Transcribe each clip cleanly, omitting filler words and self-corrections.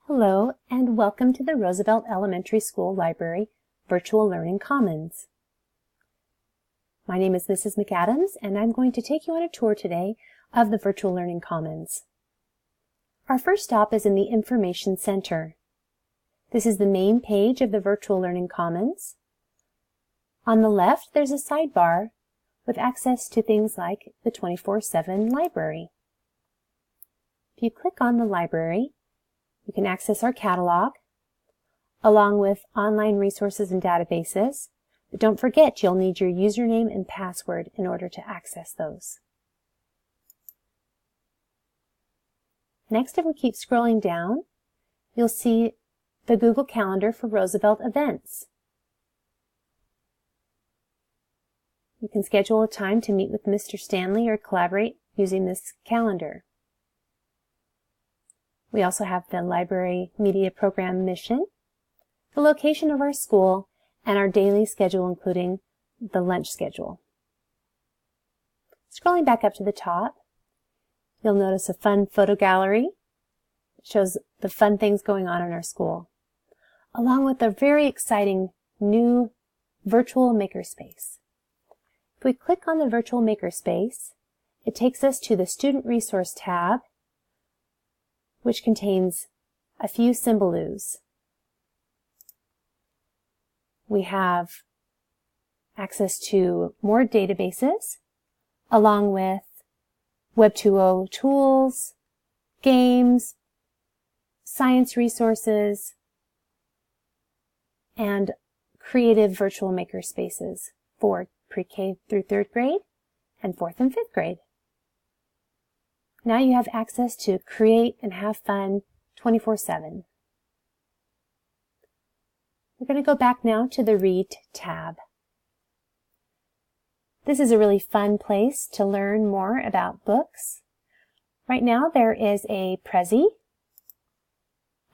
Hello, and welcome to the Roosevelt Elementary School Library Virtual Learning Commons. My name is Mrs. McAdams, and I'm going to take you on a tour today of the Virtual Learning Commons. Our first stop is in the Information Center. This is the main page of the Virtual Learning Commons. On the left, there's a sidebar with access to things like the 24/7 library. If you click on the library, you can access our catalog, along with online resources and databases, but don't forget you'll need your username and password in order to access those. Next, if we keep scrolling down, you'll see the Google Calendar for Roosevelt events. You can schedule a time to meet with Mr. Stanley or collaborate using this calendar. We also have the Library Media Program mission, the location of our school, and our daily schedule, including the lunch schedule. Scrolling back up to the top, you'll notice a fun photo gallery. It shows the fun things going on in our school, along with a very exciting new virtual makerspace. If we click on the virtual makerspace, it takes us to the Student Resource tab, which contains a few symbols. We have access to more databases, along with Web 2.0 tools, games, science resources, and creative virtual makerspaces for pre-K through 3rd grade and 4th and 5th grade. Now you have access to create and have fun 24/7. We're going to go back now to the Read tab. This is a really fun place to learn more about books. Right now there is a Prezi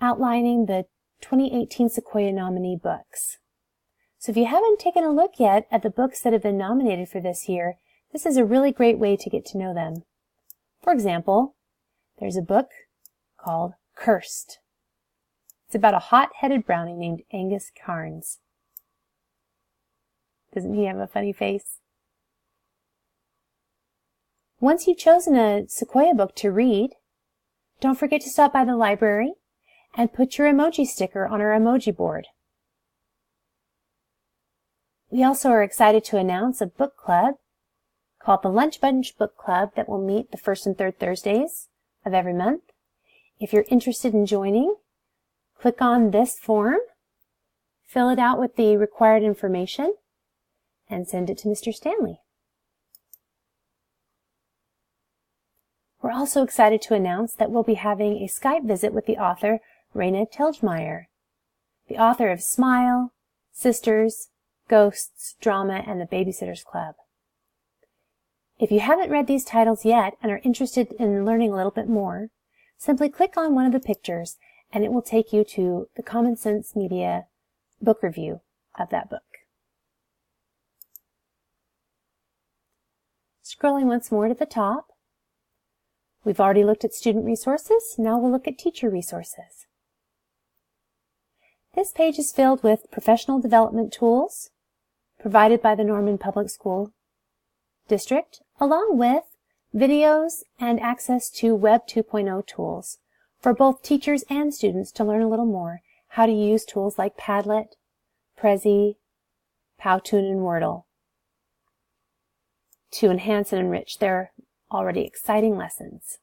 outlining the 2018 Sequoia nominee books. So if you haven't taken a look yet at the books that have been nominated for this year, this is a really great way to get to know them. For example, there's a book called Cursed. It's about a hot-headed brownie named Angus Carnes. Doesn't he have a funny face? Once you've chosen a Sequoia book to read, don't forget to stop by the library and put your emoji sticker on our emoji board. We also are excited to announce a book club called the Lunch Bunch Book Club that will meet the 1st and 3rd Thursdays of every month. If you're interested in joining, click on this form, fill it out with the required information, and send it to Mr. Stanley. We're also excited to announce that we'll be having a Skype visit with the author Raina Telgemeier, the author of Smile, Sisters, Ghosts, Drama, and the Babysitter's Club. If you haven't read these titles yet and are interested in learning a little bit more, simply click on one of the pictures and it will take you to the Common Sense Media book review of that book. Scrolling once more to the top, we've already looked at student resources, now we'll look at teacher resources. This page is filled with professional development tools provided by the Norman Public School District, along with videos and access to Web 2.0 tools for both teachers and students to learn a little more how to use tools like Padlet, Prezi, Powtoon, and Wordle to enhance and enrich their already exciting lessons.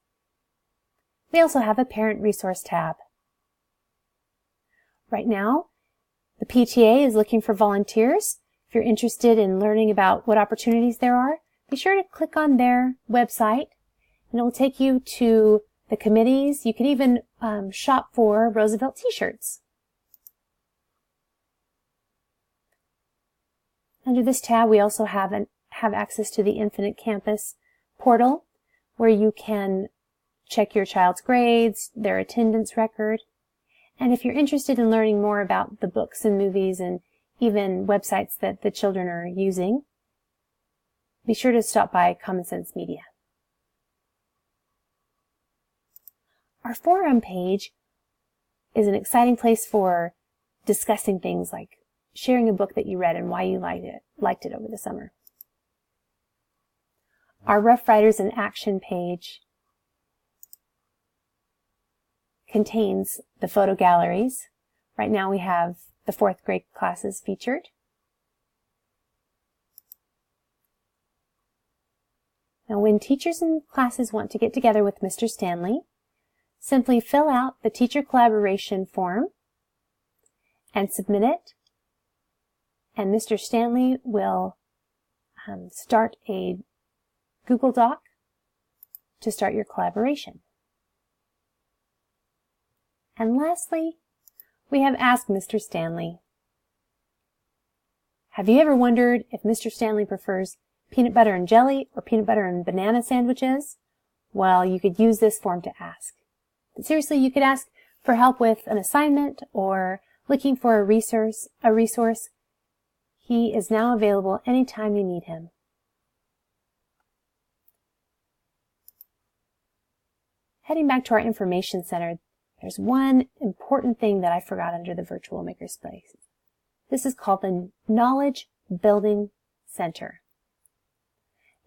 We also have a Parent Resource tab. Right now, the PTA is looking for volunteers. If you're interested in learning about what opportunities there are, be sure to click on their website, and it will take you to the committees. You can even shop for Roosevelt t-shirts. Under this tab, we also have access to the Infinite Campus portal, where you can check your child's grades, their attendance record, and if you're interested in learning more about the books and movies and even websites that the children are using, be sure to stop by Common Sense Media. Our forum page is an exciting place for discussing things like sharing a book that you read and why you liked it over the summer. Our Rough Riders in Action page contains the photo galleries. Right now we have the 4th grade classes featured. Now when teachers and classes want to get together with Mr. Stanley, simply fill out the teacher collaboration form and submit it, and Mr. Stanley will start a Google Doc to start your collaboration. And lastly, we have Ask Mr. Stanley. Have you ever wondered if Mr. Stanley prefers peanut butter and jelly or peanut butter and banana sandwiches? Well, you could use this form to ask. But seriously, you could ask for help with an assignment or looking for a resource. He is now available anytime you need him. Heading back to our information center, there's one important thing that I forgot under the Virtual Makerspace. This is called the Knowledge Building Center.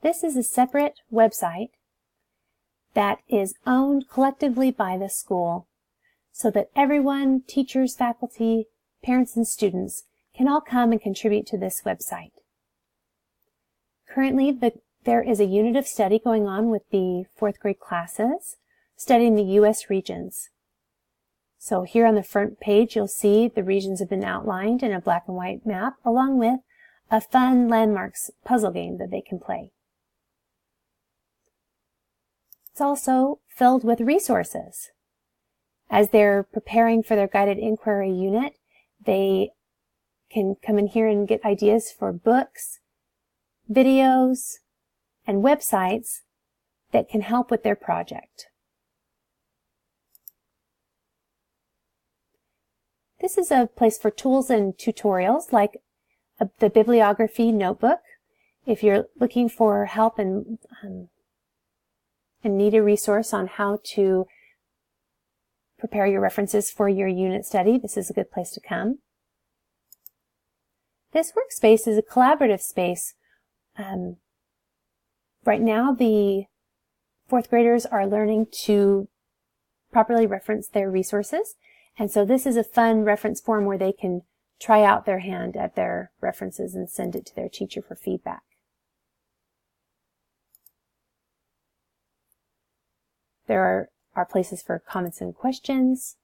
This is a separate website that is owned collectively by the school so that everyone, teachers, faculty, parents, and students can all come and contribute to this website. Currently, there is a unit of study going on with the 4th grade classes studying the U.S. regions. So here on the front page, you'll see the regions have been outlined in a black and white map, along with a fun landmarks puzzle game that they can play. It's also filled with resources. As they're preparing for their guided inquiry unit, they can come in here and get ideas for books, videos, and websites that can help with their project. This is a place for tools and tutorials like the bibliography notebook. If you're looking for help and need a resource on how to prepare your references for your unit study, this is a good place to come. This workspace is a collaborative space. Right now, the 4th graders are learning to properly reference their resources. And so this is a fun reference form where they can try out their hand at their references and send it to their teacher for feedback. There are places for comments and questions,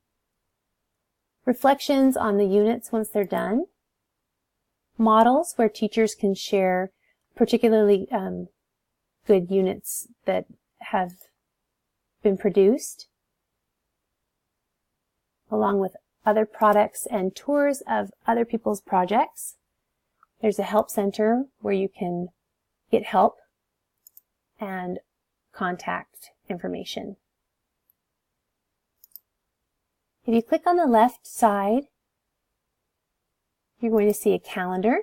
reflections on the units once they're done, models where teachers can share particularly good units that have been produced, along with other products and tours of other people's projects. There's a help center where you can get help and contact information. If you click on the left side, you're going to see a calendar.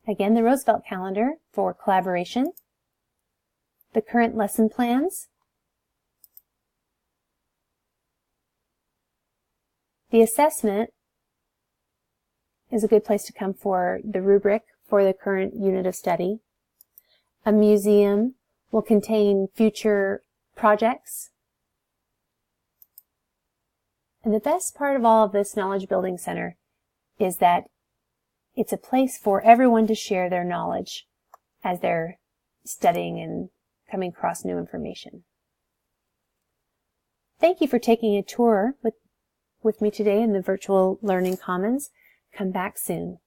Again, the Roosevelt calendar for collaboration, the current lesson plans, the assessment is a good place to come for the rubric for the current unit of study. A museum will contain future projects. And the best part of all of this Knowledge Building Center is that it's a place for everyone to share their knowledge as they're studying and coming across new information. Thank you for taking a tour with me today in the Virtual Learning Commons. Come back soon.